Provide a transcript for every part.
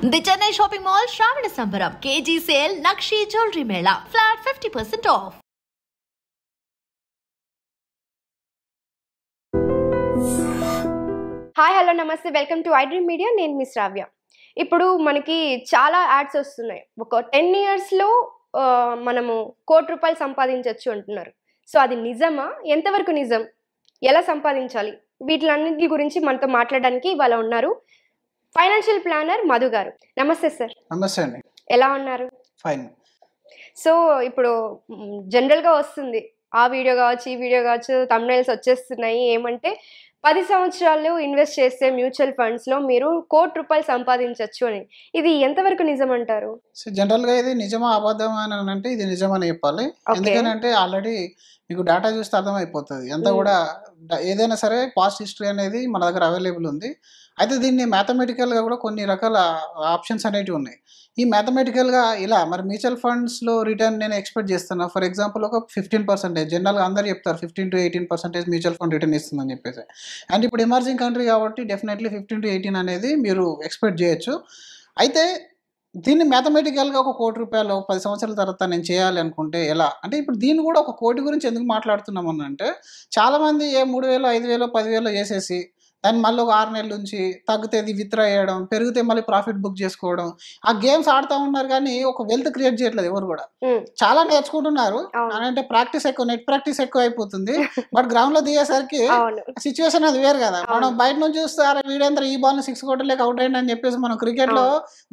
The Chennai shopping mall శ్రావణ సంబరం KG sale నక్షి జ్యువెలరీ మేళా ఫ్లాట్ 50% ఆఫ్. హాయ్ హలో నమస్తే, welcome to I Dream Media. నేను మీ శ్రావ్య. ఇప్పుడు మనకి చాలా యాడ్స్ వస్తున్నాయి. ఒక 10 yearsలో మనము ₹1,00,00,000 సంపాదించవచ్చు అంటున్నారు. సో అది నిజమా? ఎంతవరకు నిజం? ఎలా సంపాదించాలి? వీటిలన్నింటి గురించి మనతో మాట్లాడడానికి ఇవాళ ఉన్నారు ఫైనాన్షియల్ ప్లానర్ మధు గారు. నమస్తే సార్. నమస్తే అండి. ఎలా ఉన్నారు? ఫైన్. సో ఇప్పుడు జనరల్గా వస్తుంది, ఆ వీడియో కావచ్చు, ఈ వీడియో కావచ్చు, థంబ్నెయిల్స్ వచ్చేస్తున్నాయి. ఏమంటే 10 సంవత్సరాలు ఇన్వెస్ట్ చేస్తే మ్యూచువల్ ఫండ్స్లో మీరు ₹1,00,00,000 సంపాదించవచ్చు అని. ఇది ఎంతవరకు నిజం అంటారు? సో జనరల్గా ఇది నిజమా అబద్ధమా అని అంటే ఇది నిజమని చెప్పాలి. ఎందుకంటే ఆల్రెడీ మీకు డేటా చూస్తే అర్థమైపోతుంది. అంతా కూడా ఏదైనా సరే పాస్ట్ హిస్టరీ అనేది మన దగ్గర అవైలబుల్ ఉంది. అయితే దీన్ని మ్యాథమెటికల్గా కూడా కొన్ని రకాల ఆప్షన్స్ అనేవి ఉన్నాయి. ఈ మ్యాథమెటికల్గా ఇలా మరి మ్యూచువల్ ఫండ్స్లో రిటర్న్ నేను ఎక్స్పెక్ట్ చేస్తున్నా. ఫర్ ఎగ్జాంపుల్ ఒక 15%, జనరల్గా అందరు చెప్తారు 15 to 18% మ్యూచువల్ ఫండ్ రిటర్న్ ఇస్తుందని చెప్పేసి. అండ్ ఇప్పుడు ఎమర్జింగ్ కంట్రీ కాబట్టి డెఫినెట్లీ 15 to 18 అనేది మీరు ఎక్స్పెక్ట్ చేయొచ్చు. అయితే దీన్ని మ్యాథమెటికల్గా ఒక ₹1,00,00,000 10 సంవత్సరాల తర్వాత నేను చేయాలి అనుకుంటే ఎలా అంటే, ఇప్పుడు దీన్ని కూడా ఒక కోటి గురించి ఎందుకు మాట్లాడుతున్నామని అంటే, చాలామంది 3,000 5,000 10,000 చేసేసి దాన్ని మళ్ళీ ఒక 6 నెలల నుంచి తగ్గితే విత్డ్రా చేయడం, పెరిగితే మళ్ళీ ప్రాఫిట్ బుక్ చేసుకోవడం, ఆ గేమ్స్ ఆడుతూ ఉన్నారు. కానీ ఒక వెల్త్ క్రియేట్ చేయట్లేదు ఎవరు కూడా. చాలా నేర్చుకుంటున్నారు అంటే ప్రాక్టీస్ ఎక్కువ, నెట్ ప్రాక్టీస్ ఎక్కువ అయిపోతుంది. బట్ గ్రౌండ్ లో దిగేసరికి సిచ్యువేషన్ అది వేరు కదా. మనం బయట నుంచి చూస్తే వీడంతా ఈ బాల్ 6 కొట్టలేక అవుట్ అయ్యింది అని చెప్పేసి మనం క్రికెట్ లో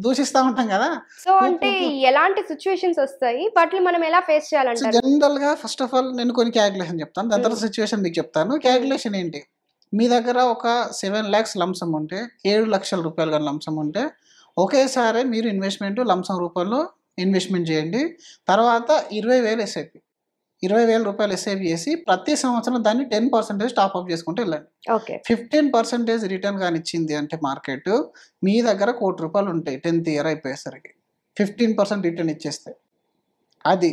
దూషిస్తూ ఉంటాం కదా. సో అంటే ఎలాంటి సిచ్యువేషన్స్ వస్తాయి, వాటిని మనం ఎలా ఫేస్ చేయాలంటే, జనరల్ గా ఫస్ట్ ఆఫ్ ఆల్ నేను కొన్ని క్యాలిక్యులేషన్ చెప్తాను, దాని తర్వాత సిచ్యువేషన్ మీకు చెప్తాను. క్యాలిక్యులేషన్ ఏంటి, మీ దగ్గర ఒక 7 lakhs లంసం ఉంటే, ₹7,00,000 కానీ లంసం ఉంటే, ఒకేసారి మీరు ఇన్వెస్ట్మెంట్ లంసం రూపంలో ఇన్వెస్ట్మెంట్ చేయండి. తర్వాత ₹20,000 ఎస్ఐపి, ₹20,000 ఎస్ఐపి చేసి ప్రతి సంవత్సరం దాన్ని 10% టాప్అప్ చేసుకుంటూ వెళ్ళండి. 15% రిటర్న్ కానీ ఇచ్చింది అంటే మార్కెట్, మీ దగ్గర ₹1,00,00,000 ఉంటాయి 10th year అయిపోయేసరికి. 15% రిటర్న్ ఇచ్చేస్తే అది.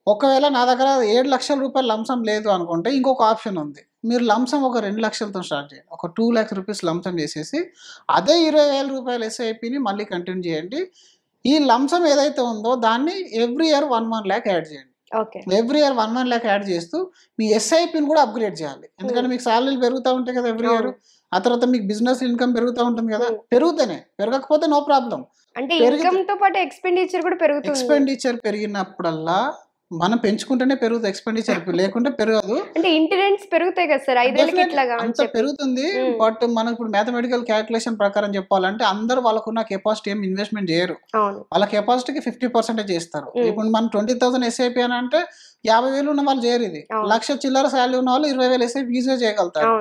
ఒకవేళ నా దగ్గర ₹7,00,000 లంసం లేదు అనుకుంటే ఇంకొక ఆప్షన్ ఉంది. మీరు లంసం ఒక 2,00,000తో స్టార్ట్ చేయండి. ఒక ₹2,00,000 లంసం చేసేసి అదే ₹20,000 ఎస్ఐపిని మళ్ళీ కంటిన్యూ చేయండి. ఈ లంసం ఏదైతే ఉందో దాన్ని ఎవ్రీ ఇయర్ 1 lakh యాడ్ చేయండి. ఎవ్రీ ఇయర్ 1 lakh యాడ్ చేస్తూ మీ ఎస్ఐపిని కూడా అప్గ్రేడ్ చేయాలి. ఎందుకంటే మీకు సాలరీలు పెరుగుతూ ఉంటాయి కదా ఎవ్రీ ఇయర్. ఆ తర్వాత మీకు బిజినెస్ ఇన్కమ్ పెరుగుతూ ఉంటుంది కదా. పెరుగుతూనే, పెరగకపోతే నో ప్రాబ్లం. అంటే ఇన్కమ్ తో పాటు ఎక్స్పెండిచర్ కూడా పెరుగుతుంది. ఎక్స్పెండిచర్ పెరిగినప్పుడల్లా మనం పెంచుకుంటేనే పెరుగుతుంది, ఎక్స్పెండిచర్ లేకుంటే పెరగదు. అంటే ఇంటరెన్స్ పెరుగుతాయి కదా సార్, 5 ఏళ్ళకి ఇట్లాగా అంత పెరుగుతుంది. బట్ మనం ఇప్పుడు మ్యాథమెటికల్ క్యాలిక్యులేషన్ ప్రకారం చెప్పాలంటే అందరూ వాళ్ళకున్న కెపాసిటీ ఏం ఇన్వెస్ట్మెంట్ చేయరు. వాళ్ళ కెపాసిటీకి 50% చేస్తారు. ఇప్పుడు మనం 20,000 ఎస్ఐపి అని అంటే 50,000 ఉన్న వాళ్ళు చేయరు. ఇది 1,00,000 చిల్లర శాలరీ ఉన్న వాళ్ళు 20,000 ఎస్ఐపి ఈజీగా చేయగలుగుతారు.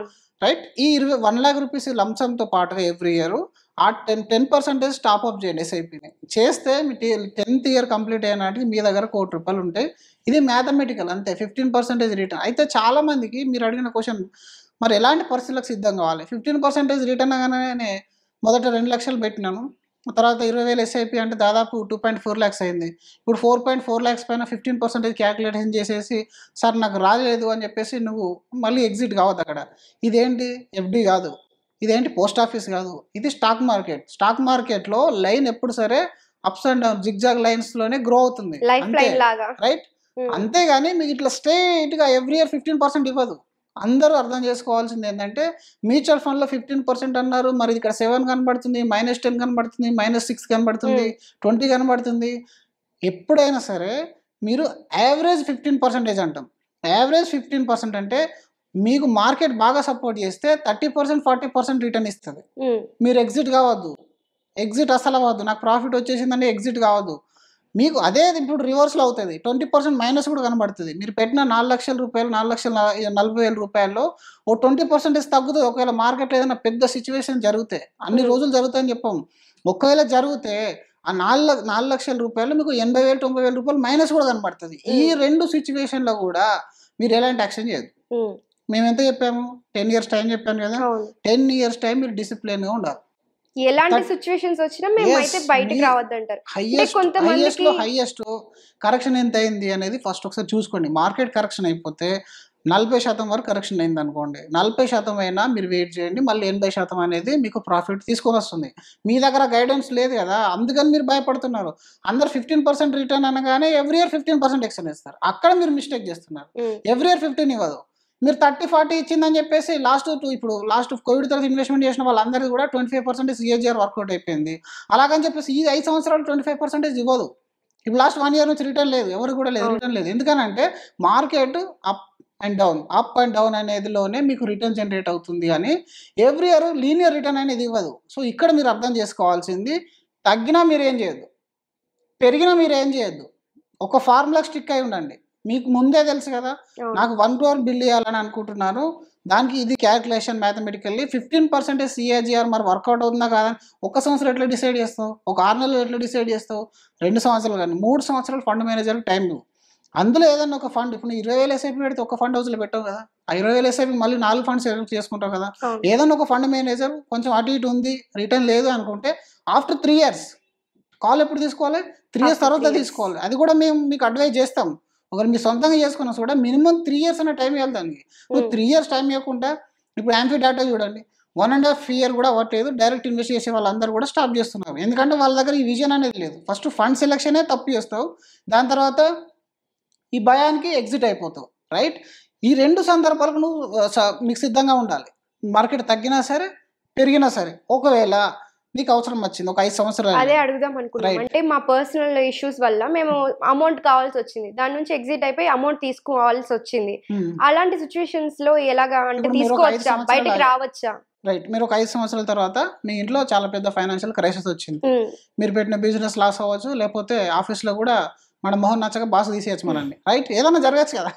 రైట్. ఈ ₹1,00,000 లంసంతో పాటుగా ఎవ్రీ ఇయర్ ఆ 10% టాప్అప్ చేయండి ఎస్ఐపిని. చేస్తే మీ 10th year కంప్లీట్ అయినాటికి మీ దగ్గర ₹1,00,00,000 ఉంటాయి. ఇది మ్యాథమెటికల్ అంతే, 15% రిటర్న్. అయితే చాలా మందికి మీరు అడిగిన క్వశ్చన్, మరి ఎలాంటి పరిస్థితులకు సిద్ధం కావాలి? 15% రిటర్న్ అనగానే మొదట 2,00,000 పెట్టినాను, తర్వాత 20,000 ఎస్ఐపి అంటే దాదాపు 2.4 lakhs అయింది. ఇప్పుడు 4.4 lakhs పైన 15% క్యాలిక్యులేషన్ చేసేసి సార్ నాకు రాలేదు అని చెప్పేసి నువ్వు మళ్ళీ ఎగ్జిట్ కావద్దు అక్కడ. ఇదేంటి ఎఫ్డి కాదు, ఇదేంటి పోస్ట్ ఆఫీస్ కాదు, ఇది స్టాక్ మార్కెట్. స్టాక్ మార్కెట్లో లైన్ ఎప్పుడు సరే ups and down zigzag lines లోనే గ్రో అవుతుంది, రైట్. అంతేగాని మీకు ఇట్లా స్ట్రైట్ గా ఎవ్రీ ఇయర్ 15% ఇవ్వదు. అందరూ అర్థం చేసుకోవాల్సింది ఏంటంటే, మ్యూచువల్ ఫండ్ లో 15% అన్నారు, మరి ఇక్కడ 7 కనబడుతుంది, -10 కనబడుతుంది, -6 కనబడుతుంది, 20 కనబడుతుంది. ఎప్పుడైనా సరే మీరు యావరేజ్ 15% అంటాం. యావరేజ్ 15% అంటే మీకు మార్కెట్ బాగా సపోర్ట్ చేస్తే 30% 40% రిటర్న్ ఇస్తుంది. మీరు ఎగ్జిట్ కావద్దు, ఎగ్జిట్ అసలు అవ్వద్దు. నాకు ప్రాఫిట్ వచ్చేసిందంటే ఎగ్జిట్ కావద్దు. మీకు అదే ఇప్పుడు రివర్స్లో అవుతుంది, 20% మైనస్ కూడా కనబడుతుంది. మీరు పెట్టిన ₹4,00,000 ₹4,40,000 ఓ 20% తగ్గుతుంది. ఒకవేళ మార్కెట్లో ఏదైనా పెద్ద సిచ్యువేషన్ జరిగితే, అన్ని రోజులు జరుగుతాయని చెప్పాము, ఒకవేళ జరిగితే ఆ ₹4,00,000 మీకు ₹80,000 ₹90,000 మైనస్ కూడా కనబడుతుంది. ఈ 2 సిచ్యువేషన్లో కూడా మీరు ఎలాంటి యాక్షన్ చేయదు. మేము ఎంత చెప్పాము, 10 years టైం చెప్పాను కదా. 10 years టైం మీరు డిసిప్లిన్గా ఉండాలి. ఎలాంటి సిచ్యువేషన్స్ వచ్చినా మేము అయితే బయటికి రావద్దంటారు. హైయెస్ట్ కరెక్షన్ ఎంత అయింది అనేది ఫస్ట్ ఒకసారి చూసుకోండి. మార్కెట్ కరెక్షన్ అయిపోతే 40% వరకు కరెక్షన్ అయింది అనుకోండి, 40% అయినా మీరు వెయిట్ చేయండి, మళ్ళీ 80% అనేది మీకు ప్రాఫిట్ తీసుకొని వస్తుంది. మీ దగ్గర గైడెన్స్ లేదు కదా, అందుకని మీరు భయపడుతున్నారు. అందరు 15% రిటర్న్ అనగానే ఎవ్రీ ఇయర్ 15% ఎక్స్టెండ్ ఇస్తారు. అక్కడ మీరు మిస్టేక్ చేస్తున్నారు. ఎవ్రీ ఇయర్ 15 ఇవ్వదు. మీరు 30-40 ఇచ్చిందని చెప్పేసి లాస్ట్ కోవిడ్ తర్వాత ఇన్వెస్ట్మెంట్ చేసిన వాళ్ళందరికీ కూడా 25% CAGR వర్కౌట్ అయిపోయింది. అలాగని చెప్పేసి ఈ 5 సంవత్సరాలు 25% ఇవ్వదు. ఇప్పుడు లాస్ట్ 1 ఇయర్ నుంచి రిటర్న్ లేదు, ఎవరు కూడా లేదు, రిటర్న్ లేదు. ఎందుకనంటే మార్కెట్ అప్ అండ్ డౌన్ అనేదిలోనే మీకు రిటర్న్ జనరేట్ అవుతుంది అని ఎవ్రీ ఇయర్ లీనియర్ రిటర్న్ అనేది ఇవ్వదు. సో ఇక్కడ మీరు అర్థం చేసుకోవాల్సింది, తగ్గినా మీరు ఏం చేయొద్దు, పెరిగినా మీరు ఏం చేయొద్దు, ఒక ఫార్ములాకి స్టిక్ అయి ఉండండి. మీకు ముందే తెలుసు కదా, నాకు 1 crore బిల్ ఇవ్వాలని అనుకుంటున్నాను, దానికి ఇది క్యాల్కులేషన్ మ్యాథమెటికల్లీ 15% CAGR మరి వర్కౌట్ అవుతుందా కాదా, ఒక సంవత్సరం ఎట్లా డిసైడ్ చేస్తావు, ఒక 6 నెలలు ఎట్లా డిసైడ్ చేస్తావు, 2 సంవత్సరాలు కానీ 3 సంవత్సరాలు ఫండ్ మేనేజర్కి టైం నువ్వు. అందులో ఏదన్నా ఒక ఫండ్, ఇప్పుడు 20,000 SIP పెడితే ఒక ఫండ్ హౌస్లో పెట్టావు కదా, ఆ 20,000 SIP మళ్ళీ 4 ఫండ్స్ చేసుకుంటావు కదా. ఏదన్నా ఒక ఫండ్ మేనేజర్ కొంచెం అటు ఇటు ఉంది, రిటర్న్ లేదు అనుకుంటే ఆఫ్టర్ 3 years కాల్ ఎప్పుడు తీసుకోవాలి, 3 years తర్వాత తీసుకోవాలి. అది కూడా మేము మీకు అడ్వైజ్ చేస్తాం. ఒకవేళ మీరు సొంతంగా చేసుకున్నా కూడా మినిమం 3 years అనే టైం ఇవ్వాలి దానికి. నువ్వు 3 years టైం ఇవ్వకుండా ఇప్పుడు యాంఫీ డేటా చూడండి, 1.5 year కూడా అవ్వట్లేదు, డైరెక్ట్ ఇన్వెస్ట్ చేసే వాళ్ళందరూ కూడా స్టాప్ చేస్తున్నారు. ఎందుకంటే వాళ్ళ దగ్గర ఈ విజన్ అనేది లేదు. ఫస్ట్ ఫండ్ సెలెక్షనే తప్పు చేస్తావు, దాని తర్వాత ఈ భయానికి ఎగ్జిట్ అయిపోతావు, రైట్. ఈ 2 సందర్భాలకు నువ్వు మీకు సిద్ధంగా ఉండాలి. మార్కెట్ తగ్గినా సరే పెరిగినా సరే, ఒకవేళ నీకు అవసరం వచ్చింది ఒక 5 సంవత్సరాలు, అదే అడుగుదాం అనుకున్నాం. అంటే మా పర్సనల్ ఇష్యూస్ వల్ల మేము అమౌంట్ కావాల్సి వచ్చింది, దాని నుంచి ఎగ్జిట్ అయిపోయి అమౌంట్ తీసుకోవాల్సి వచ్చింది. అలాంటి సిచ్యువేషన్స్ లో ఎలాగా, అంటే తీసుకోవచ్చా, బయటికి రావచ్చా? రైట్. మీరు ఒక 5 సంవత్సరాల తర్వాత మీ ఇంట్లో చాలా పెద్ద ఫైనాన్షియల్ క్రైసిస్ వచ్చింది, మీరు పెట్టిన బిజినెస్ లాస్ అవ్వచ్చు, లేకపోతే ఆఫీస్లో కూడా మన మొహం నచ్చక బాస్ తీసేయచ్చు మనల్ని, రైట్. ఏదైనా జరగచ్చు కదా.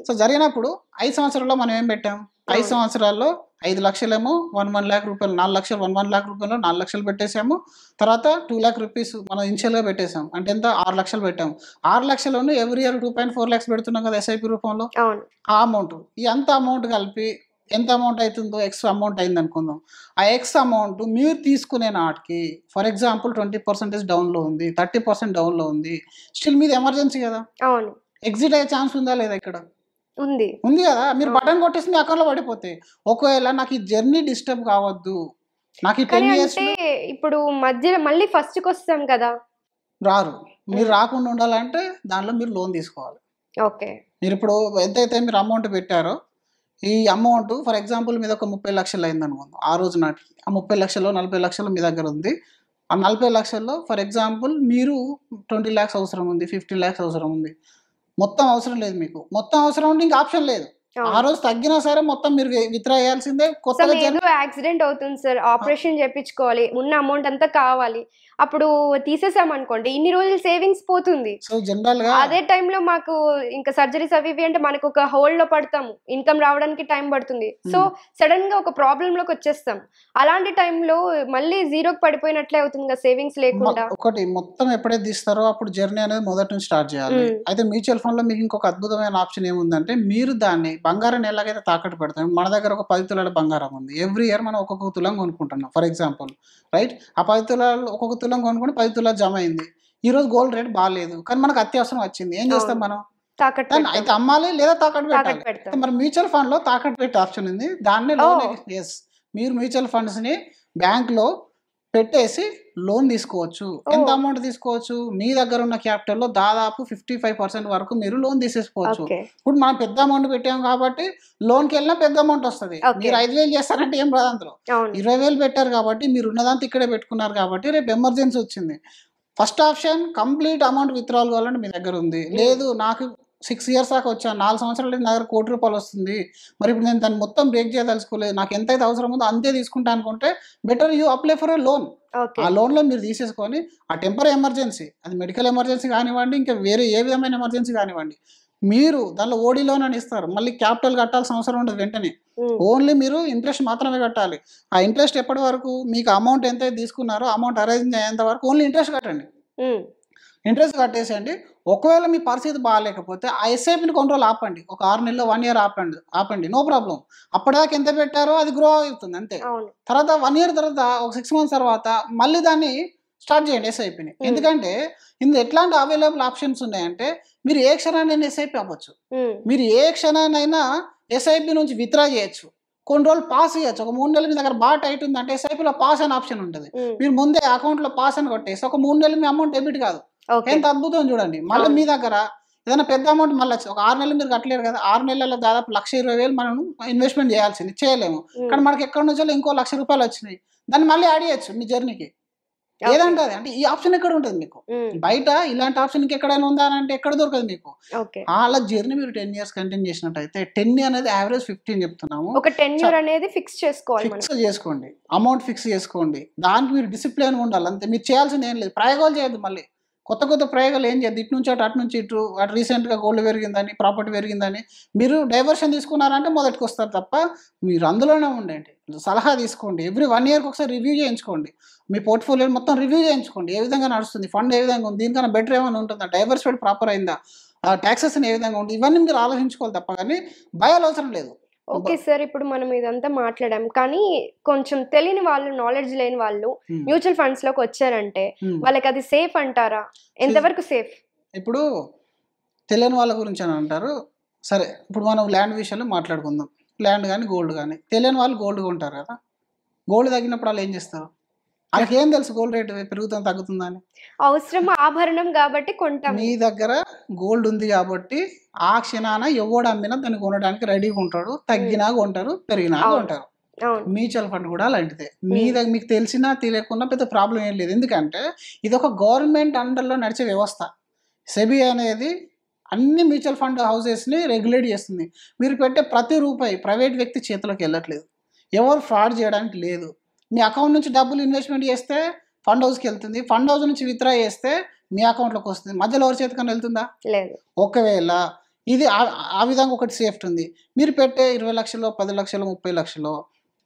సో జరిగినప్పుడు 5 సంవత్సరాల్లో మనం ఏం పెట్టాం, 5 సంవత్సరాల్లో 5 లక్షలేమో 1 lakh రూపాయలు, 4 లక్షలు 1 lakh రూపాయలు 4 లక్షలు పెట్టేసాము. తర్వాత 2 lakh rupees మనం ఇనిషియల్గా పెట్టేసాం, అంటే ఎంత 6 లక్షలు పెట్టాము. 6 లక్షలను ఎవ్రీ ఇయర్ 2.4 lakhs పెడుతున్నాం కదా SIP రూపంలో. ఆ అమౌంట్, ఈ అంత అమౌంట్ కలిపి ఎంత అమౌంట్ అవుతుందో, ఎక్స్ అమౌంట్ అయింది అనుకుందాం. ఆ ఎక్స్ అమౌంట్ మీరు తీసుకునే నాటికి ఫర్ ఎగ్జాంపుల్ 20% డౌన్లో ఉంది, 30% డౌన్లో ఉంది, స్టిల్ మీది ఎమర్జెన్సీ కదా, ఎగ్జిట్ అయ్యే ఛాన్స్ ఉందా లేదా? ఇక్కడ ఉంది కదా. మీరు బటన్ కొట్టేసి మీ అకౌంట్లో పడిపోతే, ఒకవేళ నాకు ఈ జర్నీ డిస్టర్బ్ కావద్దు, నాకు ఈ 10 years ఇప్పుడు మధ్యలో మళ్ళీ ఫస్ట్కి వస్తాం కదా, రారు. మీరు రాకుండా ఉండాలంటే దానిలో మీరు లోన్ తీసుకోవాలి. ఓకే. మీరు ఇప్పుడు ఎంతైతే మీరు అమౌంట్ పెట్టారో, ఈ అమౌంట్ ఫర్ ఎగ్జాంపుల్ మీద ఒక 30 లక్షలు అయింది అనుకుందాం ఆ రోజు నాటికి. ఆ 30 లక్షల్లో 40 లక్షలు మీ దగ్గర ఉంది. ఆ 40 లక్షల్లో ఫర్ ఎగ్జాంపుల్ మీరు 20 lakhs అవసరం ఉంది, 15 lakhs అవసరం ఉంది. మొత్తం అవసరం లేదు మీకు, మొత్తం అవసరం ఉంటే ఇంకా ఆప్షన్ లేదు. ఆ రోజు తగ్గినా సరే మొత్తం మీరు విత్డ్రా చేయాల్సిందే. కొత్తగా యాక్సిడెంట్ అవుతుంది సార్, ఆపరేషన్ చేయించుకోవాలి, ఉన్న అమౌంట్ అంతా కావాలి, అప్పుడు తీసేసాం అనుకోండి, ఇన్ని రోజులు సేవింగ్స్ పోతుంది. సో జనరల్ గా అదే టైంలో మాకు ఇంకా సర్జరీస్ అవి ఇవి అంటే మనకు ఒక హోల్డ్ లో పడతాము, ఇన్కమ్ రావడానికి టైం పడుతుంది. సో సడన్ గా ఒక ప్రాబ్లం లోకి వచ్చేస్తాం. అలాంటి టైంలో మళ్ళీ జీరోకి పడిపోయినట్లే అవుతుంది కదా సేవింగ్స్ లేకుండా. ఒకటి మొత్తం ఎప్పుడైతే తీస్తారో అప్పుడు జర్నీ అనేది మొదటి నుంచి స్టార్ట్ చేయాలి. అయితే మ్యూచువల్ ఫండ్ లో మీకు ఇంకొక అద్భుతమైన ఆప్షన్ ఏముందంటే, మీరు దాన్ని బంగారాన్ని ఎలాగైతే తాకట్టు పెడతాం, మన దగ్గర ఒక 10 తులాల బంగారం ఉంది, ఎవ్రీ ఇయర్ మనం ఒక్కొక్క తులం కొనుక్కుంటున్నాం ఫర్ ఎగ్జాంపుల్, రైట్. ఆ 10 తులాలు ఒక్కొక్క తులం కొనుక్కుంటే 10 తులాలు జమ అయింది. ఈ రోజు గోల్డ్ రేట్ బాగాలేదు, కానీ మనకు అత్యవసరం వచ్చింది, ఏం చేస్తాం మనం? అయితే అమ్మాలి లేదా తాకట్టు పెట్టాలి. మరి మ్యూచువల్ ఫండ్ లో తాకట్టు పెట్టే ఆప్షన్ ఉంది, దాన్నే లోన్. ఎస్, మీరు మ్యూచువల్ ఫండ్స్ ని బ్యాంక్ లో పెట్టేసి లోన్ తీసుకోవచ్చు. ఎంత అమౌంట్ తీసుకోవచ్చు? మీ దగ్గర ఉన్న క్యాపిటల్లో దాదాపు 55% వరకు మీరు లోన్ తీసేసుకోవచ్చు. ఇప్పుడు మనం పెద్ద అమౌంట్ పెట్టాము కాబట్టి లోన్కి వెళ్ళినా పెద్ద అమౌంట్ వస్తుంది. మీరు 5,000 చేస్తారంటే ఏం రాదు, అందులో 20,000 పెట్టారు కాబట్టి మీరు ఉన్నదాంతా ఇక్కడే పెట్టుకున్నారు కాబట్టి రేపు ఎమర్జెన్సీ వచ్చింది. First option complete amount withdrawal కావాలంటే మీ దగ్గర ఉంది. లేదు నాకు 6 years దాకా వచ్చాను, 4 సంవత్సరాలు నా దగ్గర 1 కోటి రూపాయలు వస్తుంది, మరి ఇప్పుడు నేను దాన్ని మొత్తం బ్రేక్ చేయదలుచుకోలేదు, నాకు ఎంతైతే అవసరం ఉందో అంతే తీసుకుంటా అనుకుంటే better you apply for a loan. ఆ లోన్లో మీరు తీసేసుకొని ఆ టెంపరీ ఎమర్జెన్సీ, అది మెడికల్ ఎమర్జెన్సీ కానివ్వండి, ఇంకా వేరే ఏ విధమైన ఎమర్జెన్సీ కానివ్వండి, మీరు దానిలో ఓడి లోన్ అని ఇస్తారు. మళ్ళీ క్యాపిటల్ కట్టాల్సిన అవసరం ఉండదు వెంటనే, ఓన్లీ మీరు ఇంట్రెస్ట్ మాత్రమే కట్టాలి. ఆ ఇంట్రెస్ట్ ఎప్పటి వరకు మీకు అమౌంట్ ఎంతైతే తీసుకున్నారో అమౌంట్ అరేంజ్ అయ్యేంత వరకు ఓన్లీ ఇంట్రెస్ట్ కట్టండి. ఇంట్రెస్ట్ కట్టేసేయండి. ఒకవేళ మీ పరిస్థితి బాగాలేకపోతే ఆ ఎస్ఐపిని కొన్ని రోజులు ఆపండి, ఒక 6 నెలలు 1 year ఆపండి, నో ప్రాబ్లం. అప్పటిదాకా ఎంత పెట్టారో అది గ్రో అవుతుంది అంతే. తర్వాత 1 year తర్వాత ఒక 6 months తర్వాత మళ్ళీ దాన్ని స్టార్ట్ చేయండి ఎస్ఐపిని. ఎందుకంటే ఇందులో ఎట్లాంటి అవైలబుల్ ఆప్షన్స్ ఉన్నాయంటే, మీరు ఏ క్షణాన్ని ఎస్ఐపి అవ్వచ్చు, మీరు ఏ క్షణాన్నైనా ఎస్ఐపి నుంచి విత్డ్రా చేయొచ్చు, కొన్ని రోజులు పాస్ చేయొచ్చు. ఒక 3 నెలలు మీ దగ్గర బాగా టైట్ ఉంది అంటే ఎస్ఐపిలో పాస్ అనే ఆప్షన్ ఉంటుంది. మీరు ముందే అకౌంట్లో పాస్ అని కొట్టేసి ఒక 3 నెలలు మీ అమౌంట్ డెబిట్ కాదు. ఎంత అద్భుతం చూడండి. మళ్ళీ మీ దగ్గర ఏదైనా పెద్ద అమౌంట్ మళ్ళీ ఒక 6 నెలలు మీరు కట్టలేరు కదా, 6 నెలల్లో దాదాపు 1,20,000 మనం ఇన్వెస్ట్మెంట్ చేయాల్సింది, చేయలేము. కానీ మనకి ఎక్కడి నుంచో ఇంకో ₹1,00,000 వచ్చినాయి, దాన్ని మళ్ళీ యాడ్ చేయొచ్చు మీ జర్నీకి. ఏదంటే అంటే ఈ ఆప్షన్ ఎక్కడ ఉంటుంది మీకు బయట, ఇలాంటి ఆప్షన్ ఎక్కడైనా ఉందా అంటే ఎక్కడ దొరకదు మీకు. అలా జర్నీ మీరు 10 years కంటిన్యూ చేసినట్టయితే 10 అనేది యావరేజ్ 15 చెప్తున్నాము. ఒక 10 year అనేది ఫిక్స్ చేసుకోండి, అమౌంట్ ఫిక్స్ చేసుకోండి. దానికి మీరు డిసిప్లిన్ ఉండాలి అంతే. మీరు చేయాల్సింది ఏం లేదు, ప్రయోగాలు చేయొద్దు. మళ్ళీ కొత్త ప్రయోగాలు ఏం చేయద్దు. ఇటు నుంచి అటు నుంచి ఇటు, అటు రీసెంట్గా గోల్డ్ పెరిగిందని, ప్రాపర్టీ పెరిగిందని మీరు డైవర్షన్ తీసుకున్నారంటే మొదటికి వస్తారు తప్ప మీరు అందులోనే ఉండండి. సలహా తీసుకోండి, ఎవ్రీ 1 yearకి ఒకసారి రివ్యూ చేయించుకోండి. మీ పోర్ట్ఫోలియో మొత్తం రివ్యూ చేయించుకోండి. ఏ విధంగా నడుస్తుంది, ఫండ్ ఏ విధంగా ఉంది, దీనికన్నా బెటర్ ఏమైనా ఉంటుందా, డైవర్సిఫైడ్ ప్రాపర్ అయిందా, ట్యాక్సెస్ ఏ విధంగా ఉంటుంది, ఇవన్నీ మీరు ఆలోచించుకోవాలి తప్ప కానీ భయాలు అవసరం లేదు. ఓకే సార్, ఇప్పుడు మనం ఇదంతా మాట్లాడాం కానీ కొంచెం తెలియని వాళ్ళు, నాలెడ్జ్ లేని వాళ్ళు మ్యూచువల్ ఫండ్స్ లోకి వచ్చారంటే వాళ్ళకి అది సేఫ్ అంటారా? ఎంతవరకు సేఫ్? ఇప్పుడు తెలియని వాళ్ళ గురించి అని అంటారు. సరే, ఇప్పుడు మనం ల్యాండ్ విషయంలో మాట్లాడుకుందాం. ల్యాండ్ కానీ గోల్డ్ కానీ, తెలియని వాళ్ళు గోల్డ్ కొంటారు కదా, గోల్డ్ తగ్గినప్పుడు వాళ్ళు ఏం చేస్తారు? వాళ్ళకి ఏం తెలుసు గోల్డ్ రేట్ పెరుగుతుంది తగ్గుతుందా అని? అవసరం, ఆభరణం కాబట్టి కొంటాం. మీ దగ్గర గోల్డ్ ఉంది కాబట్టి ఆ క్షణాన ఎవడు అమ్మినా దాన్ని కొనడానికి రెడీగా ఉంటాడు. తగ్గినా కొంటారు, పెరిగినా కొంటారు. మ్యూచువల్ ఫండ్ కూడా అలాంటిదే. మీ దగ్గర మీకు తెలిసినా తెలియకున్నా పెద్ద ప్రాబ్లం ఏం లేదు. ఎందుకంటే ఇది ఒక గవర్నమెంట్ అండర్లో నడిచే వ్యవస్థ. సెబీ అనేది అన్ని మ్యూచువల్ ఫండ్ హౌసెస్ని రెగ్యులేట్ చేస్తుంది. మీరు పెట్టే ప్రతి రూపాయి ప్రైవేట్ వ్యక్తి చేతిలోకి వెళ్ళట్లేదు, ఎవరు ఫ్రాడ్ చేయడానికి లేదు. మీ అకౌంట్ నుంచి డబ్బులు ఇన్వెస్ట్మెంట్ చేస్తే ఫండ్ హౌస్కి వెళ్తుంది, ఫండ్ హౌస్ నుంచి విత్డ్రా చేస్తే మీ అకౌంట్లోకి వస్తుంది. మధ్యలో ఎవరి చేతికన్నా వెళ్తుందా? లేదు. ఒకవేళ ఇది ఆ విధంగా ఒకటి సేఫ్టీ ఉంది. మీరు పెట్టే 20 లక్షలు, 10 లక్షలు, 30 లక్షలు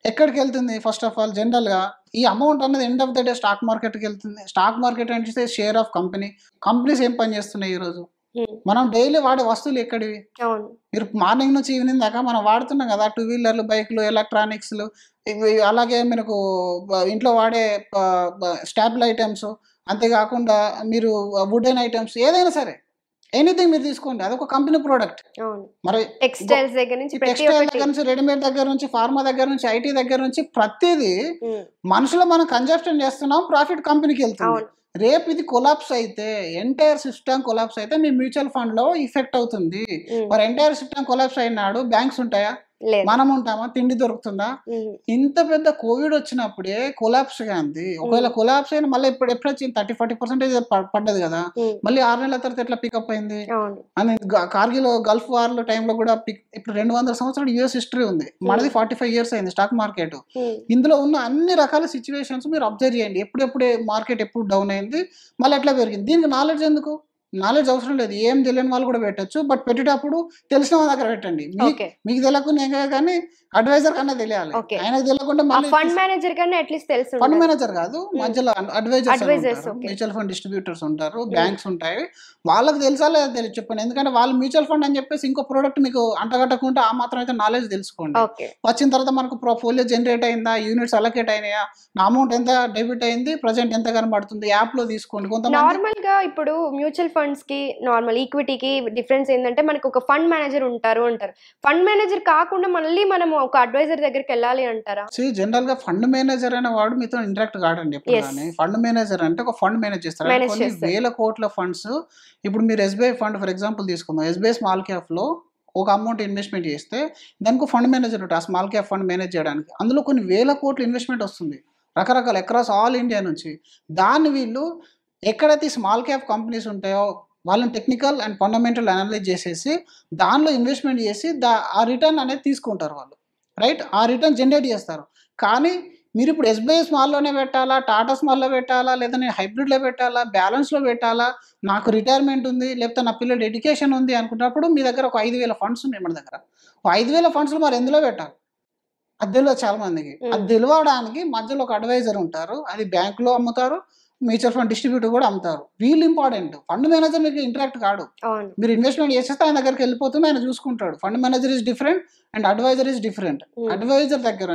ఎక్కడికి వెళ్తుంది? ఫస్ట్ ఆఫ్ ఆల్ జనరల్గా ఈ అమౌంట్ అనేది end of the day stock మార్కెట్కి వెళ్తుంది. స్టాక్ మార్కెట్ అంటే షేర్ ఆఫ్ కంపెనీ. కంపెనీస్ ఏం పని చేస్తున్నాయి ఈరోజు? మనం డైలీ వాడే వస్తువులు ఎక్కడివి? మీరు మార్నింగ్ నుంచి ఈవినింగ్ దాకా మనం వాడుతున్నాం కదా, 2 వీలర్లు, బైక్లు, ఎలక్ట్రానిక్స్లు, అలాగే మనకు ఇంట్లో వాడే స్టాపుల్ ఐటమ్స్, అంతేకాకుండా మీరు వుడెన్ ఐటమ్స్, ఏదైనా సరే ఎనీథింగ్ మీరు తీసుకోండి, అదొక కంపెనీ ప్రోడక్ట్. మరి టెక్స్టైల్స్ దగ్గర నుంచి, రెడీమేడ్ దగ్గర నుంచి, ఫార్మా దగ్గర నుంచి, ఐటీ దగ్గర నుంచి ప్రతిదీ మనుషులు మనం కన్జప్షన్ చేస్తున్నాం, ప్రాఫిట్ కంపెనీకి వెళ్తుంది. రేపు ఇది కొలాప్స్ అయితే, ఎంటైర్ సిస్టమ్ కొలాప్స్ అయితే మీ మ్యూచువల్ ఫండ్ లో ఇఫెక్ట్ అవుతుంది. మరి ఎంటైర్ సిస్టమ్ కొలాప్స్ అయినాడు బ్యాంక్స్ ఉంటాయా? మనం ఉంటామా? తిండి దొరుకుతుందా? ఇంత పెద్ద కోవిడ్ వచ్చినప్పుడే కొలాప్స్ గా ఉంది. ఒకవేళ కొలాప్స్ అయినా మళ్ళీ ఇప్పుడు ఎప్పుడు వచ్చింది? 30-40% పడ్డది కదా, మళ్ళీ 6 నెలల తర్వాత ఎట్లా పికప్ అయింది? అని కార్గిల్ గల్ఫ్ వార్ టైంలో కూడా ఇప్పుడు 200 సంవత్సరాలు యుఎస్ హిస్టరీ ఉంది, మనది 45 years అయింది స్టాక్ మార్కెట్. ఇందులో ఉన్న అన్ని రకాల సిచ్యువేషన్స్ మీరు అబ్జర్వ్ చేయండి. ఎప్పుడెప్పుడు మార్కెట్ ఎప్పుడు డౌన్ అయింది, మళ్ళీ ఎట్లా పెరిగింది. దీనికి నాలెడ్జ్ ఎందుకు? నాలెడ్జ్ అవసరం లేదు, ఏం తెలియని వాళ్ళు కూడా పెట్టచ్చు. బట్ పెట్టేటప్పుడు తెలిసిన వాళ్ళ దగ్గర పెట్టండి. మీకు తెలియకుండా కానీ అడ్వైజర్ కన్నా తెలియాలి. ఆయనకు తెలియకుండా ఫండ్ మేనేజర్ కన్నా అట్లీస్ట్ తెలుసు. ఫండ్ మేనేజర్ కాదు, మధ్యలో అడ్వైజర్స్, మ్యూచువల్ ఫండ్ డిస్ట్రిబ్యూటర్స్ ఉంటారు, బ్యాంక్స్ ఉంటాయి, వాళ్ళకి తెలుసా లేదా తెలియదు చెప్పండి. ఎందుకంటే వాళ్ళు మ్యూచువల్ ఫండ్ అని చెప్పేసి ఇంకో ప్రోడక్ట్ మీకు అంటగట్టకుండా ఆ మాత్రం అయితే నాలెడ్జ్ తెలుసుకోండి. వచ్చిన తర్వాత మనకు పోర్ట్ఫోలియో జనరేట్ అయిందా, యూనిట్స్ అలొకేట్ అయినాయా, నా అమౌంట్ ఎంత డెబిట్ అయింది, ప్రజెంట్ ఎంత కనబడుతుంది, యాప్ లో తీసుకోండి. కొంతమంది నార్మల్ గా ఇప్పుడు మ్యూచువల్ ఫండ్స్ కి, నార్మల్ ఈక్విటీకి డిఫరెన్స్ ఏంటంటే మనకు ఒక ఫండ్ మేనేజర్ ఉంటారు. ఫండ్ మేనేజర్ కాకుండా మళ్ళీ మనం ఒక అడ్వైజర్ దగ్గరికి వెళ్ళాలి అంటారా? జనరల్ గా ఫండ్ మేనేజర్ అనే వాడు మీతో ఇంటరాక్ట్ కాడండి ఎప్పుడు కానీ. ఫండ్ మేనేజర్ అంటే ఒక ఫండ్ మేనేజ్ చేస్తారు, కొన్ని వేల కోట్ల ఫండ్స్. ఇప్పుడు మీరు ఎస్బీఐ ఫండ్ ఫర్ ఎగ్జాంపుల్ తీసుకుందాం. ఎస్బీఐ స్మాల్ క్యాప్ లో ఒక అమౌంట్ ఇన్వెస్ట్మెంట్ చేస్తే దానికి ఫండ్ మేనేజర్ ఉంటుంది, ఆ స్మాల్ క్యాప్ ఫండ్ మేనేజ్ చేయడానికి. అందులో కొన్ని వేల కోట్ల ఇన్వెస్ట్మెంట్ వస్తుంది, రకరకాల అక్రాస్ ఆల్ ఇండియా నుంచి. దాన్ని వీళ్ళు ఎక్కడైతే స్మాల్ క్యాప్ కంపెనీస్ ఉంటాయో వాళ్ళని టెక్నికల్ అండ్ ఫండమెంటల్ అనలైజ్ చేసేసి దానిలో ఇన్వెస్ట్మెంట్ చేసి ఆ రిటర్న్ అనేది తీసుకుంటారు వాళ్ళు, రైట్? ఆ రిటర్న్ జనరేట్ చేస్తారు. కానీ మీరు ఇప్పుడు ఎస్బీఐ స్మాల్లోనే పెట్టాలా, టాటా స్మాల్లో పెట్టాలా, లేదా నేను హైబ్రిడ్లో పెట్టాలా, బ్యాలెన్స్లో పెట్టాలా, నాకు రిటైర్మెంట్ ఉంది, లేకపోతే నా పిల్లలు ఎడ్యుకేషన్ ఉంది అనుకున్నప్పుడు మీ దగ్గర ఒక 5,000 ఫండ్స్ ఉన్నాయి. మన దగ్గర 5,000 ఫండ్స్లో మరి ఎందులో పెట్టాలి? అది తెలియదు చాలా మందికి. అది తెలియడానికి మధ్యలో ఒక అడ్వైజర్ ఉంటారు, అది బ్యాంకులో అమ్ముతారు, మ్యూచువల్ ఫండ్ డిస్ట్రిబ్యూటర్ కూడా అమ్ముతారు. వీళ్ళు ఇంపార్టెంట్. ఫండ్ మేనేజర్ మీకు ఇంటరాక్ట్ కాడు, మీరు ఇన్వెస్ట్మెంట్ చేసేస్తే ఆయన దగ్గరికి వెళ్ళిపోతుంది, ఆయన చూసుకుంటాడు. Fund manager is different and adviser is different. Adviser దగ్గర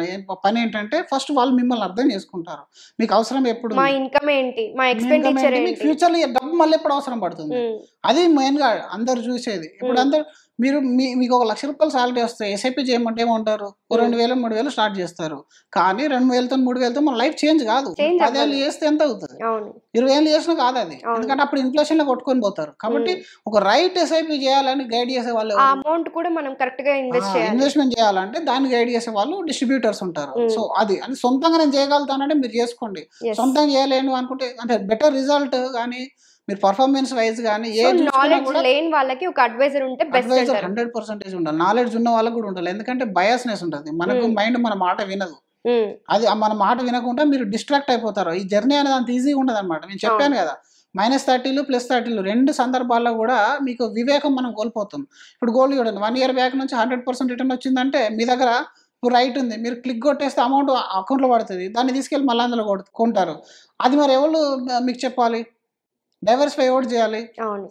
పని ఏంటంటే ఫస్ట్ వాళ్ళు మిమ్మల్ని అర్థం చేసుకుంటారు, మీకు అవసరం ఎప్పుడు, మా ఇన్కమ్ ఏంటి, మా ఎక్స్‌పెండిచర్ ఏంటి, మీకు ఫ్యూచర్ లో డబ్బు మళ్ళీ ఎప్పుడు అవసరం పడుతుంది. అది మెయిన్గా అందరు చూసేది. ఇప్పుడు అందరు మీరు మీకు ఒక ₹1,00,000 సాలరీ వస్తే ఎస్ఐపి చేయమంటే ఏమంటారు, 2,000 3,000 స్టార్ట్ చేస్తారు. కానీ 2,000తో 3,000తో మన లైఫ్ చేంజ్ కాదు. 10 ఏళ్ళు చేస్తే ఎంత అవుతుంది, 20 ఏళ్ళు చేసినా కాదు అది. ఎందుకంటే అప్పుడు ఇన్ఫ్లేషన్ లో కొట్టుకొని పోతారు. కాబట్టి ఒక రైట్ ఎస్ఐపి చేయాలని గైడ్ చేసే వాళ్ళు, అమౌంట్ కూడా మనం కరెక్ట్ గా ఇన్వెస్ట్మెంట్ చేయాలంటే దాన్ని గైడ్ చేసే వాళ్ళు డిస్ట్రిబ్యూటర్స్ ఉంటారు. సో అది అంటే సొంతంగా నేను చేయగలుగుతానంటే మీరు చేసుకోండి. సొంతంగా చేయలేను అనుకుంటే అంటే బెటర్ రిజల్ట్ కానీ మీరు పర్ఫార్మెన్స్ వైజ్ కానీ లేని వాళ్ళకి ఒక అడ్వైజర్ ఉంటే బెస్ట్. 100% ఉండాలి. నాలెడ్జ్ ఉన్న వాళ్ళకి కూడా ఉండాలి. ఎందుకంటే బయాస్నెస్ ఉంటుంది. మనకు మైండ్ మన మాట వినదు. అది మన మాట వినకుండా మీరు డిస్ట్రాక్ట్ అయిపోతారు. ఈ జర్నీ అనేది అంత ఈజీగా ఉండదు అనమాట. నేను చెప్పాను కదా, -30 +30 రెండు సందర్భాల్లో కూడా మీకు వివేకం మనం కోల్పోతాం. ఇప్పుడు గోల్డ్ చూడండి, 1 year బ్యాక్ నుంచి 100% రిటర్న్ వచ్చిందంటే మీ దగ్గర ఇప్పుడు రైట్ ఉంది, మీరు క్లిక్ కొట్టేస్తే అమౌంట్ అకౌంట్లో పడుతుంది. దాన్ని తీసుకెళ్ళి మళ్ళీ అందులో కొంటారు. అది మరి ఎవరు మీకు చెప్పాలి? డైవర్సిఫై ఎవరు చేయాలి?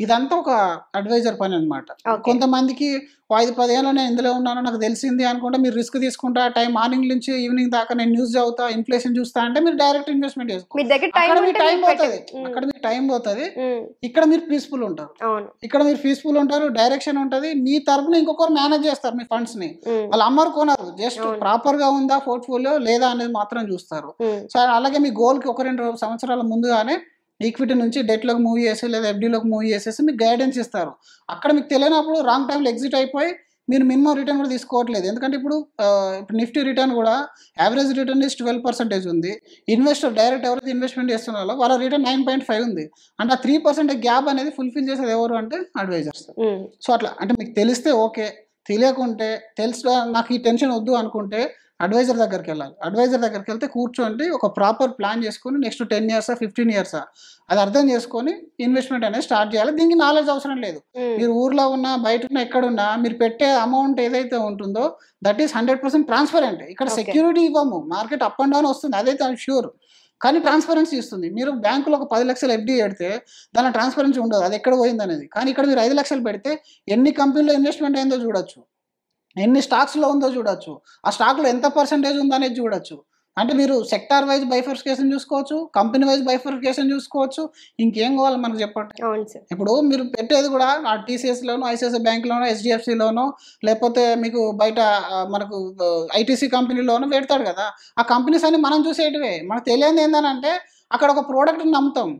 ఇదంతా ఒక అడ్వైజర్ పని అనమాట. కొంతమందికి 5-10 ఏళ్ళు నేను ఇందులో ఉన్నాను నాకు తెలిసింది అనుకుంటే మీరు రిస్క్ తీసుకుంటా, టైం మార్నింగ్ నుంచి ఈవినింగ్ దాకా నేను న్యూస్ చదువుతా, ఇన్ఫ్లేషన్ చూస్తా అంటే మీరు డైరెక్ట్ ఇన్వెస్ట్మెంట్ చేసుకోండి. అక్కడ మీకు టైం పోతుంది. ఇక్కడ మీరు పీస్ఫుల్ ఉంటారు. డైరెక్షన్ ఉంటుంది. మీ తరపున ఇంకొకరు మేనేజ్ చేస్తారు మీ ఫండ్స్ ని. వాళ్ళు అమ్మరు కొనరు, జస్ట్ ప్రాపర్ గా ఉందా పోర్ట్ఫోలియో లేదా అనేది మాత్రం చూస్తారు. సో అలాగే మీ గోల్ కి 1-2 సంవత్సరాల ముందుగానే ఈక్విటీ నుంచి డెట్లోకి మూవ్ చేసి లేదా ఎఫ్డీలోకి మూవ్ చేసేసి మీకు గైడెన్స్ ఇస్తారు. అక్కడ మీకు తెలియనప్పుడు రాంగ్ టైంలో ఎగ్జిట్ అయిపోయి మీరు మినిమం రిటర్న్ కూడా తీసుకోవట్లేదు. ఎందుకంటే ఇప్పుడు నిఫ్టీ రిటర్న్ కూడా యావరేజ్ రిటర్న్ 12% ఉంది. ఇన్వెస్టర్ డైరెక్ట్ ఎవరైతే ఇన్వెస్ట్మెంట్ చేస్తున్నారో వాళ్ళ రిటర్న్ 9.5 ఉంది. అంటే ఆ 3% గ్యాప్ అనేది ఫుల్ఫిల్ చేసేది ఎవరు అంటే అడ్వైజర్స్. సో అట్లా అంటే మీకు తెలిస్తే ఓకే, తెలియకుంటే తెలుసు నాకు ఈ టెన్షన్ వద్దు అనుకుంటే అడ్వైజర్ దగ్గరికి వెళ్ళాలి. అడ్వైజర్ దగ్గరికి వెళ్తే కూర్చోండి, ఒక ప్రాపర్ ప్లాన్ చేసుకొని నెక్స్ట్ 10 years 15 years అది అర్థం చేసుకొని ఇన్వెస్ట్మెంట్ అనేది స్టార్ట్ చేయాలి. దీనికి నాలెడ్జ్ అవసరం లేదు. మీరు ఊర్లో ఉన్నా బయట ఉన్నా ఎక్కడున్నా మీరు పెట్టే అమౌంట్ ఏదైతే ఉంటుందో దట్ ఈస్ 100% ట్రాన్స్పరెంట్. ఇక్కడ సెక్యూరిటీ ఇవ్వము, మార్కెట్ అప్ అండ్ డౌన్ వస్తుంది, అదైతే ష్యూర్. కానీ ట్రాన్స్పరెన్సీ ఇస్తుంది. మీరు బ్యాంకులో ఒక 10 లక్షలు ఎఫ్డీ పెడితే దానిలో ట్రాన్స్పరెన్సీ ఉండదు, అది ఎక్కడ పోయింది అనేది. కానీ ఇక్కడ మీరు 5 లక్షలు పెడితే ఎన్ని కంపెనీలో ఇన్వెస్ట్మెంట్ అయిందో చూడొచ్చు, ఎన్ని స్టాక్స్లో ఉందో చూడొచ్చు, ఆ స్టాక్లో ఎంత పర్సెంటేజ్ ఉందనేది చూడొచ్చు. అంటే మీరు సెక్టార్ వైజ్ బైఫర్కేషన్ చూసుకోవచ్చు, కంపెనీ వైజ్ బైఫర్కేషన్ చూసుకోవచ్చు. ఇంకేం కావాలి మనకు చెప్పండి. ఇప్పుడు మీరు పెట్టేది కూడా ఆ టీసీఎస్లోనో, ఐసిఐసిఐ బ్యాంక్లోనో, హెచ్డిఎఫ్సిలోనో, లేకపోతే మీకు బయట మనకు ఐటీసీ కంపెనీలోనో పెడతాడు కదా. ఆ కంపెనీస్ అన్ని మనం చూసేటివే. మనకు తెలియదు ఏంటంటే అక్కడ ఒక ప్రోడక్ట్ని నమ్ముతాం,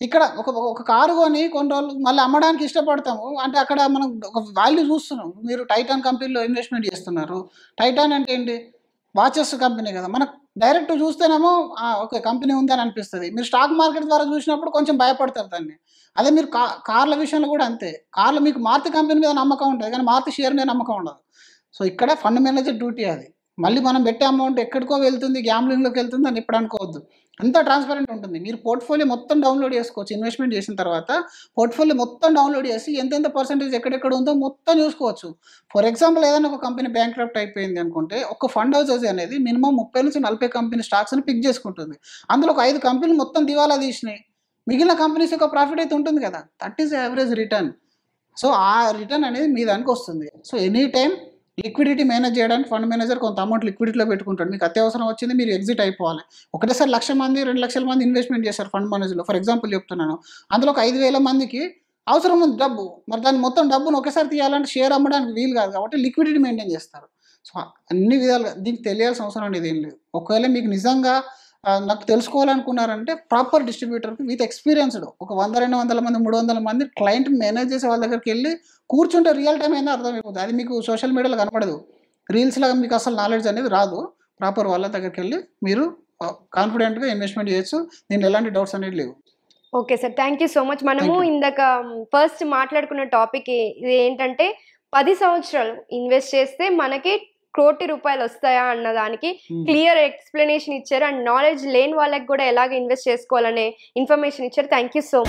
ఇక్కడ ఒక కారు కొని కొన్ని రోజులు మళ్ళీ అమ్మడానికి ఇష్టపడతాము. అంటే అక్కడ మనం ఒక వాల్యూ చూస్తున్నాం. మీరు టైటాన్ కంపెనీలో ఇన్వెస్ట్మెంట్ చేస్తున్నారు. టైటాన్ అంటే ఏంటి? వాచెస్ కంపెనీ కదా. మనకు డైరెక్ట్ చూస్తేనేమో ఓకే కంపెనీ ఉందని అనిపిస్తుంది. మీరు స్టాక్ మార్కెట్ ద్వారా చూసినప్పుడు కొంచెం భయపడతారు దాన్ని. అదే మీరు కార్ల విషయంలో కూడా అంతే. కార్లు మీకు మారుతి కంపెనీ మీద నమ్మకం ఉంటుంది, కానీ మారుతి షేర్ మీద నమ్మకం ఉండదు. సో ఇక్కడ ఫండ్ మేనేజర్ డ్యూటీ అది. మళ్ళీ మనం పెట్టే అమౌంట్ ఎక్కడికో వెళ్తుంది, గ్యాంబ్లింగ్లోకి వెళ్తుంది అని ఇప్పుడు అనుకోవద్దు. అంతా ట్రాన్స్పరెంట్ ఉంటుంది. మీరు పోర్ట్ఫోలియో మొత్తం డౌన్లోడ్ చేసుకోవచ్చు. ఇన్వెస్ట్మెంట్ చేసిన తర్వాత పోర్ట్ఫోలియో మొత్తం డౌన్లోడ్ చేసి ఎంతెంత పర్సెంటేజ్ ఎక్కడెక్కడ ఉందో మొత్తం చూసుకోవచ్చు. ఫర్ ఎగ్జాంపుల్ ఏదైనా ఒక కంపెనీ బ్యాంక్రప్ట్ అయిపోయింది అనుకుంటే ఒక ఫండ్ హౌసెస్ అనేది మినిమం 30 నుంచి 40 కంపెనీ స్టాక్స్ని పిక్ చేసుకుంటుంది. అందులో ఒక 5 కంపెనీలు మొత్తం దివాలా తీసినాయి, మిగిలిన కంపెనీస్ యొక్క ప్రాఫిట్ అయితే ఉంటుంది కదా. That is average return. So ఆ రిటర్న్ అనేది మీ దానికి వస్తుంది. So any time liquidity manage చేయడానికి ఫండ్ మేనేజర్ కొంత అమౌంట్ లిక్విడిటీలో పెట్టుకుంటాడు. మీకు అత్యవసరం వచ్చింది, మీరు ఎగ్జిట్ అయిపోవాలి. ఒకటేసారి 1,00,000 మంది 2,00,000 మంది ఇన్వెస్ట్మెంట్ చేశారు ఫండ్ మేనేజర్లో. ఫర్ ఎగ్జాంపుల్ చెప్తున్నాను, అందులో ఒక 5,000 మందికి అవసరం ఉంది డబ్బు. మరి దాన్ని మొత్తం డబ్బును ఒకేసారి తీయాలంటే షేర్ అమ్మడానికి వీలు కాదు, కాబట్టి లిక్విడిటీ మెయింటైన్ చేస్తారు. సో అన్ని విధాలుగా దీనికి తెలియాల్సిన అవసరం అనేది ఏం లేదు. ఒకవేళ మీకు నిజంగా నాకు తెలుసుకోవాలనుకున్నారంటే ప్రాపర్ డిస్ట్రిబ్యూటర్కి విత్ ఎక్స్పీరియన్స్డ్ ఒక 100-200 మంది 300 మంది క్లయింట్ మేనేజ్ చేసే వాళ్ళ దగ్గరికి వెళ్ళి కూర్చుంటే రియల్ టైం అయినా అర్థమైపోతుంది. అది మీకు సోషల్ మీడియాలో కనపడదు, రీల్స్లో మీకు అసలు నాలెడ్జ్ అనేది రాదు. ప్రాపర్ వాళ్ళ దగ్గరికి వెళ్ళి మీరు కాన్ఫిడెంట్గా ఇన్వెస్ట్మెంట్ చేయొచ్చు. దీనిలో ఎలాంటి డౌట్స్ అనేది లేవు. Okay sir, thank you so much. మనము ఇందాక ఫస్ట్ మాట్లాడుకున్న టాపిక్ ఇది ఏంటంటే 10 సంవత్సరాలు ఇన్వెస్ట్ చేస్తే మనకి ₹1,00,00,000 వస్తాయా అన్న దానికి క్లియర్ ఎక్స్ప్లెనేషన్ ఇచ్చారు. అండ్ నాలెడ్జ్ లేని వాళ్ళకి కూడా ఎలాగ ఇన్వెస్ట్ చేసుకోవాలనే ఇన్ఫర్మేషన్ ఇచ్చారు. Thank you so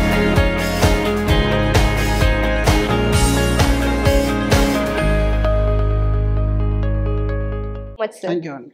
much. Thank you అండి.